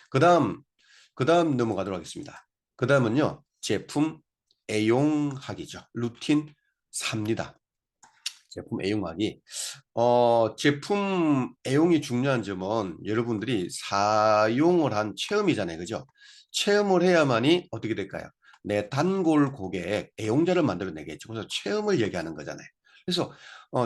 그 다음 넘어가도록 하겠습니다. 그 다음은요, 제품 애용하기죠. 루틴 4입니다. 제품 애용하기. 제품 애용이 중요한 점은 여러분들이 사용을 한 체험이잖아요. 그죠? 체험을 해야만이 어떻게 될까요? 내 단골 고객, 애용자를 만들어내겠죠. 그래서 체험을 얘기하는 거잖아요. 그래서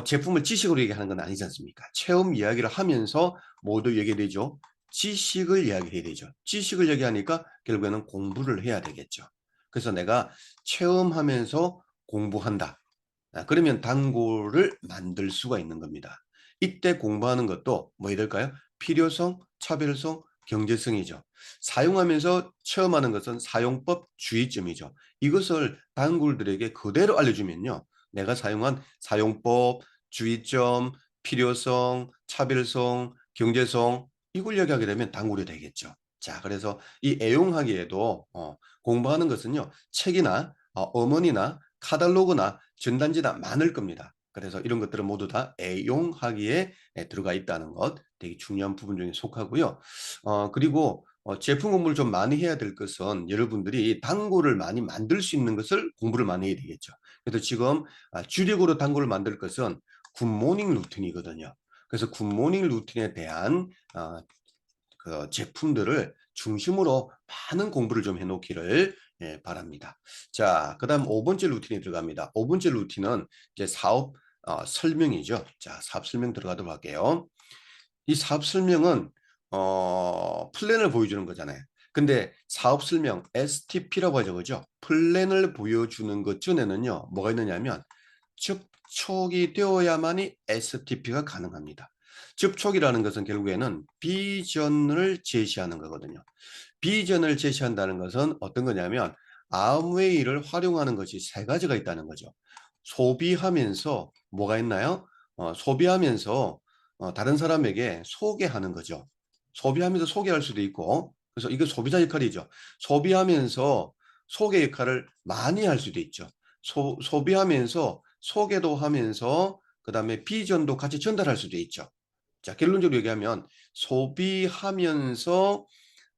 제품을 지식으로 얘기하는 건 아니지 않습니까? 체험 이야기를 하면서 모두 얘기되죠. 지식을 이야기해야 되죠. 지식을 얘기하니까 결국에는 공부를 해야 되겠죠. 그래서 내가 체험하면서 공부한다. 그러면 단골을 만들 수가 있는 겁니다. 이때 공부하는 것도 뭐 될까요? 필요성, 차별성, 경제성이죠. 사용하면서 체험하는 것은 사용법 주의점이죠. 이것을 단골들에게 그대로 알려주면요. 내가 사용한 사용법, 주의점, 필요성, 차별성, 경제성 이걸 얘기하게 되면 단골이 되겠죠. 자, 그래서 이 애용하기에도 공부하는 것은요. 책이나 어머니나 카탈로그나 전단지나 많을 겁니다. 그래서 이런 것들은 모두 다 애용하기에 들어가 있다는 것 되게 중요한 부분 중에 속하고요. 그리고 제품 공부를 좀 많이 해야 될 것은 여러분들이 단골을 많이 만들 수 있는 것을 공부를 많이 해야 되겠죠. 그래서 지금 주력으로 단골을 만들 것은 굿모닝 루틴이거든요. 그래서 굿모닝 루틴에 대한 그 제품들을 중심으로 많은 공부를 좀 해놓기를 바랍니다. 자, 그 다음 5번째 루틴이 들어갑니다. 5번째 루틴은 이제 사업 설명이죠. 자, 사업 설명 들어가도록 할게요. 이 사업 설명은 플랜을 보여주는 거잖아요. 근데 사업 설명 STP라고 하죠. 그죠? 플랜을 보여주는 것 전에는요. 뭐가 있느냐면 접촉이 되어야만이 STP가 가능합니다. 접촉이라는 것은 결국에는 비전을 제시하는 거거든요. 비전을 제시한다는 것은 어떤 거냐면 암웨이를 활용하는 것이 세 가지가 있다는 거죠. 소비하면서 뭐가 있나요? 소비하면서 다른 사람에게 소개하는 거죠. 소비하면서 소개할 수도 있고, 그래서 이거 소비자 역할이죠. 소비하면서 소개 역할을 많이 할 수도 있죠. 소비하면서 소개도 하면서 그 다음에 비전도 같이 전달할 수도 있죠. 자, 결론적으로 얘기하면 소비하면서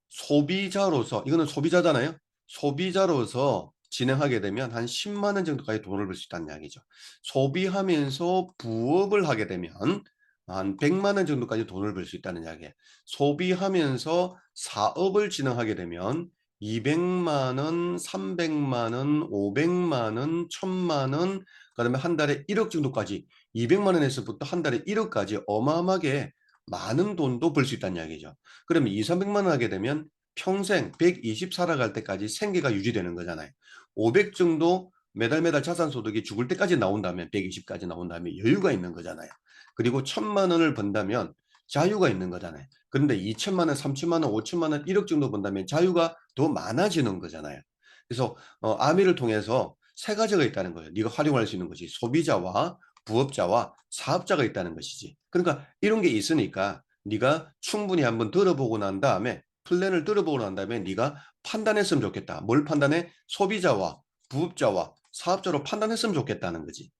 소비자로서 이거는 소비자잖아요. 소비자로서 진행하게 되면 한 10만 원 정도까지 돈을 벌 수 있다는 이야기죠. 소비하면서 부업을 하게 되면 한 100만 원 정도까지 돈을 벌 수 있다는 이야기예요. 소비하면서 사업을 진행하게 되면 200만 원, 300만 원, 500만 원, 1000만 원, 그다음에 한 달에 1억 정도까지 200만 원에서부터 한 달에 1억까지 어마어마하게 많은 돈도 벌 수 있다는 이야기죠. 그러면 2, 300만 원 하게 되면 평생 120 살아갈 때까지 생계가 유지되는 거잖아요. 500 정도 매달 매달 자산소득이 죽을 때까지 나온다면 120까지 나온다면 여유가 있는 거잖아요. 그리고 1000만 원을 번다면 자유가 있는 거잖아요. 그런데 2천만 원, 3천만 원, 5천만 원, 1억 정도 번다면 자유가 더 많아지는 거잖아요. 그래서 아미를 통해서 세 가지가 있다는 거예요. 네가 활용할 수 있는 것이 소비자와 부업자와 사업자가 있다는 것이지. 그러니까 이런 게 있으니까 네가 충분히 한번 들어보고 난 다음에 플랜을 들어보고 난 다음에 네가 판단했으면 좋겠다. 뭘 판단해? 소비자와 부업자와 사업자로 판단했으면 좋겠다는 거지.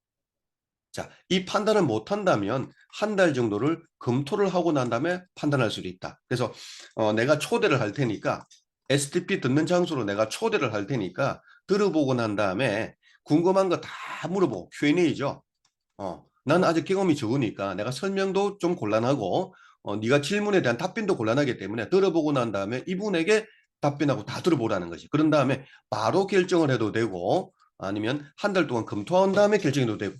자, 이 판단을 못 한다면 한 달 정도를 검토를 하고 난 다음에 판단할 수도 있다. 그래서 내가 초대를 할 테니까 STP 듣는 장소로 내가 초대를 할 테니까 들어보고 난 다음에 궁금한 거 다 물어보고 Q&A죠. 나는 아직 경험이 적으니까 내가 설명도 좀 곤란하고 네가 질문에 대한 답변도 곤란하기 때문에 들어보고 난 다음에 이분에게 답변하고 다 들어보라는 거지. 그런 다음에 바로 결정을 해도 되고 아니면 한 달 동안 검토한 다음에 결정해도 되고.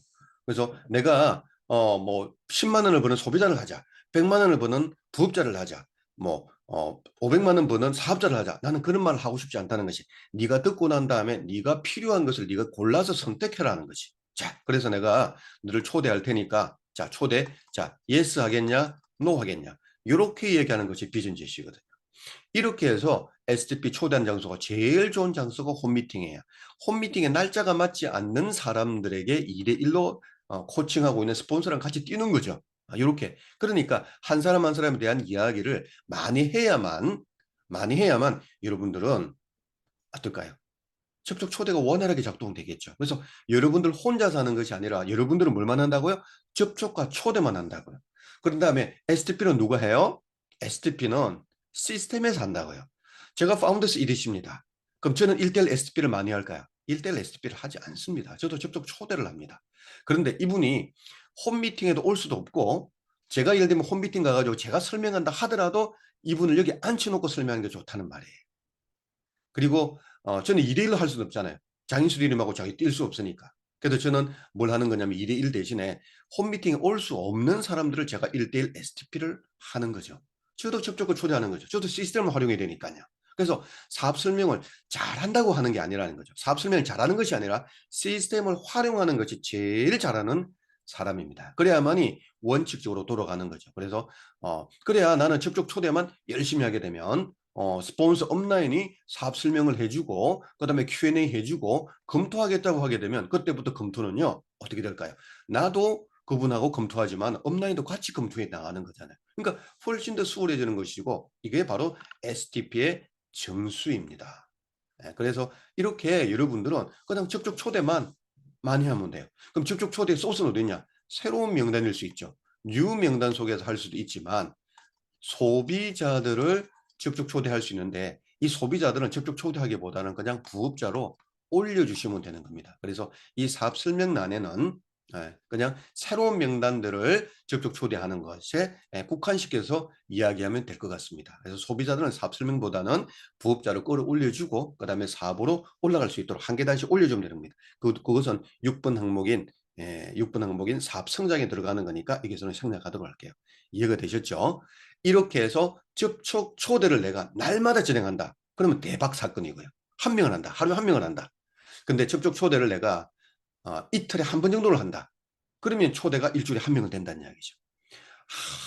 그래서 내가 뭐 10만 원을 버는 소비자를 하자. 100만 원을 버는 부업자를 하자. 뭐 500만 원 버는 사업자를 하자. 나는 그런 말을 하고 싶지 않다는 것이. 네가 듣고 난 다음에 네가 필요한 것을 네가 골라서 선택해라는 거지. 자, 그래서 내가 너를 초대할 테니까 자, 초대. 자, 예스 하겠냐? 노 하겠냐? 이렇게 얘기하는 것이 비전 제시거든요. 이렇게 해서 SDP 초대한 장소가 제일 좋은 장소가 홈미팅이에요. 홈미팅에 날짜가 맞지 않는 사람들에게 2대1로 코칭하고 있는 스폰서랑 같이 뛰는 거죠. 이렇게. 그러니까 한 사람 한 사람에 대한 이야기를 많이 해야만 여러분들은 어떨까요? 접촉 초대가 원활하게 작동되겠죠. 그래서 여러분들 혼자 사는 것이 아니라 여러분들은 뭘만 한다고요? 접촉과 초대만 한다고요. 그런 다음에 STP는 누가 해요? STP는 시스템에서 한다고요. 제가 파운더스 EDC입니다. 그럼 저는 1대1 STP를 많이 할까요? 1대1 STP를 하지 않습니다. 저도 접촉 초대를 합니다. 그런데 이분이 홈미팅에도 올 수도 없고 제가 예를 들면 홈미팅 가가지고 제가 설명한다 하더라도 이분을 여기 앉혀놓고 설명하는 게 좋다는 말이에요. 그리고 저는 2대1로 할 수는 없잖아요. 장인수 이름하고 저희 뛸 수 없으니까. 그래서 저는 뭘 하는 거냐면 2대1 대신에 홈미팅에 올 수 없는 사람들을 제가 1대1 STP를 하는 거죠. 저도 접촉을 초대하는 거죠. 저도 시스템을 활용해야 되니까요. 그래서 사업 설명을 잘한다고 하는 게 아니라는 거죠. 사업 설명을 잘하는 것이 아니라 시스템을 활용하는 것이 제일 잘하는 사람입니다. 그래야만이 원칙적으로 돌아가는 거죠. 그래서 그래야 나는 접촉 초대만 열심히 하게 되면 스폰서 업라인이 사업 설명을 해주고 그다음에 Q&A 해주고 검토하겠다고 하게 되면 그때부터 검토는요 어떻게 될까요? 나도 그분하고 검토하지만 업라인도 같이 검토해 나가는 거잖아요. 그러니까 훨씬 더 수월해지는 것이고 이게 바로 STP의 점수입니다. 그래서 이렇게 여러분들은 그냥 접촉 초대만 많이 하면 돼요. 그럼 접촉 초대 소스는 어디냐? 새로운 명단일 수 있죠. 뉴 명단 속에서 할 수도 있지만 소비자들을 접촉 초대할 수 있는데 이 소비자들은 접촉 초대하기보다는 그냥 부업자로 올려주시면 되는 겁니다. 그래서 이 사업 설명란에는 그냥 새로운 명단들을 접촉 초대하는 것에 국한시켜서 이야기하면 될 것 같습니다. 그래서 소비자들은 사업 설명보다는 부업자를 끌어올려주고 그 다음에 사업으로 올라갈 수 있도록 한 계단씩 올려주면 되는 겁니다. 그것은 6번 항목인 6번 항목인 사업 성장에 들어가는 거니까 여기서는 생략하도록 할게요. 이해가 되셨죠? 이렇게 해서 접촉 초대를 내가 날마다 진행한다. 그러면 대박 사건이고요. 한 명을 한다. 하루에 한 명을 한다. 근데 접촉 초대를 내가 이틀에 한 번 정도를 한다. 그러면 초대가 일주일에 한 명은 된다는 이야기죠.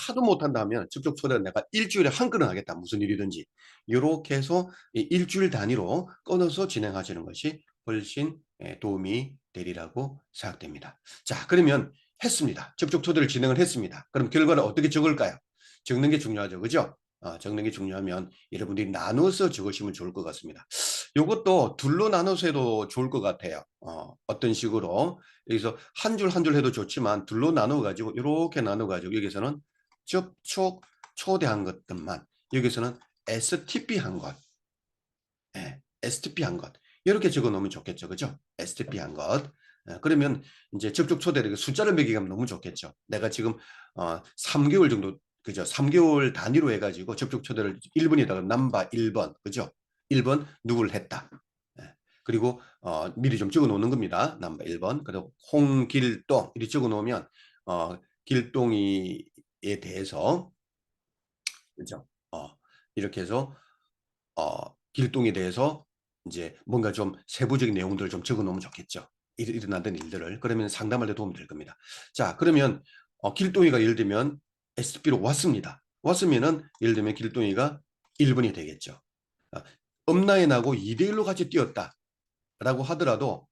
하도 못한다 하면 접촉 초대를 내가 일주일에 한 건은 하겠다. 무슨 일이든지. 이렇게 해서 일주일 단위로 끊어서 진행하시는 것이 훨씬 도움이 되리라고 생각됩니다. 자, 그러면 했습니다. 접촉 초대를 진행을 했습니다. 그럼 결과를 어떻게 적을까요? 적는 게 중요하죠. 그죠? 적는 게 중요하면 여러분들이 나눠서 적으시면 좋을 것 같습니다. 이것도 둘로 나눠서 해도 좋을 것 같아요. 어떤 식으로 여기서 한 줄 한 줄 해도 좋지만 둘로 나눠 가지고 이렇게 나눠 가지고 여기서는 접촉 초대한 것들만 여기서는 STP 한 것, STP 한 것 이렇게 적어 놓으면 좋겠죠, 그죠? STP 한 것. 그러면 이제 접촉 초대를 숫자를 매기면 너무 좋겠죠. 내가 지금 3개월 정도 그죠? 3개월 단위로 해가지고 접촉 초대를 1번에다가 넘버 1번 그죠? 1번 누구를 했다. 그리고 미리 좀 적어 놓는 겁니다. 넘버 1번. 그리고 홍길동 이렇게 적어 놓으면 길동이에 대해서 그죠? 이렇게 해서 길동에 대해서 이제 뭔가 좀 세부적인 내용들을 좀 적어 놓으면 좋겠죠. 일어나던 일들을. 그러면 상담할 때 도움이 될 겁니다. 자, 그러면 길동이가 예를 들면 SP로 왔습니다. 왔으면은 예를 들면 길동이가 1번이 되겠죠. 업라인하고 2대1로 같이 뛰었다. 라고 하더라도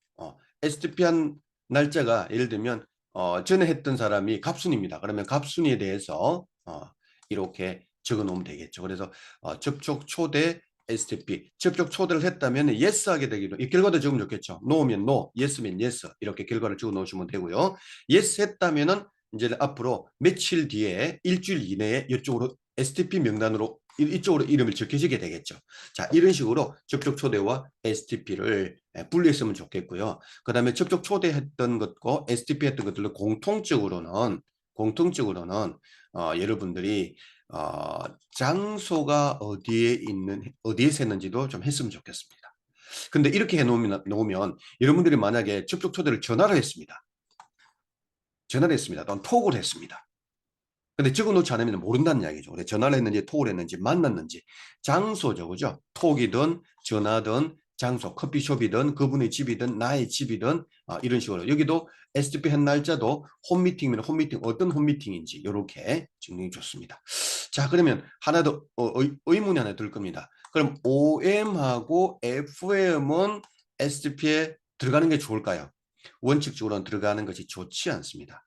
STP한 날짜가 예를 들면 전에 했던 사람이 갑순입니다. 그러면 갑순이에 대해서 이렇게 적어 놓으면 되겠죠. 그래서 접촉 초대 STP 접촉 초대를 했다면 yes 하게 되기로 이 결과도 적으면 좋겠죠. no면 no, yes면 yes 이렇게 결과를 적어 놓으시면 되고요. yes 했다면은 이제 앞으로 며칠 뒤에 일주일 이내에 이쪽으로 STP 명단으로 이쪽으로 이름을 적혀지게 되겠죠. 자, 이런 식으로 접촉 초대와 STP를 분리했으면 좋겠고요. 그 다음에 접촉 초대했던 것과 STP 했던 것들로 공통적으로는 여러분들이 장소가 어디에 섰는지도 좀 했으면 좋겠습니다. 근데 이렇게 놓으면 여러분들이 만약에 접촉 초대를 전화를 했습니다. 또는 톡을 했습니다. 근데 적어놓지 않으면 모른다는 이야기죠. 전화를 했는지 톡을 했는지 만났는지 장소죠. 그죠? 톡이든 전화든 장소 커피숍이든 그분의 집이든 나의 집이든 이런 식으로 여기도 SDP 한 날짜도 홈미팅이면 홈미팅 어떤 홈미팅인지 이렇게 증명이 좋습니다. 자 그러면 하나 더 의문이 하나 들 겁니다. 그럼 OM하고 FM은 SDP에 들어가는 게 좋을까요? 원칙적으로는 들어가는 것이 좋지 않습니다.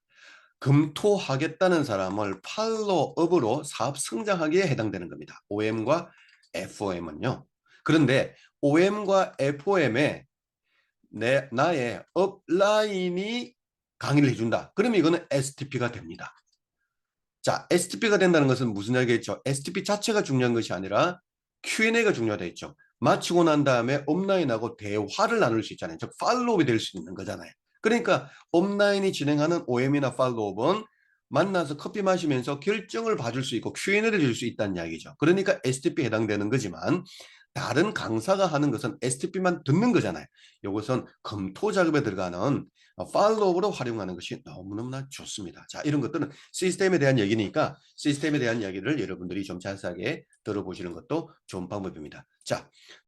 검토하겠다는 사람을 팔로업으로 사업 성장하기에 해당되는 겁니다. OM과 FOM은요. 그런데 OM과 FOM에 나의 업라인이 강의를 해준다. 그러면 이거는 STP가 됩니다. 자, STP가 된다는 것은 무슨 얘기겠죠? STP 자체가 중요한 것이 아니라 Q&A가 중요하다 했죠. 마치고 난 다음에 업라인하고 대화를 나눌 수 있잖아요. 즉 팔로우업이 될 수 있는 거잖아요. 그러니까 업라인이 진행하는 OM이나 팔로우업은 만나서 커피 마시면서 결정을 봐줄 수 있고 Q&A를 줄 수 있다는 이야기죠. 그러니까 STP에 해당되는 거지만 다른 강사가 하는 것은 STP만 듣는 거잖아요. 이것은 검토 작업에 들어가는 팔로우업으로 활용하는 것이 너무너무나 좋습니다. 자, 이런 것들은 시스템에 대한 얘기니까 시스템에 대한 이야기를 여러분들이 좀 자세하게 들어보시는 것도 좋은 방법입니다. 자,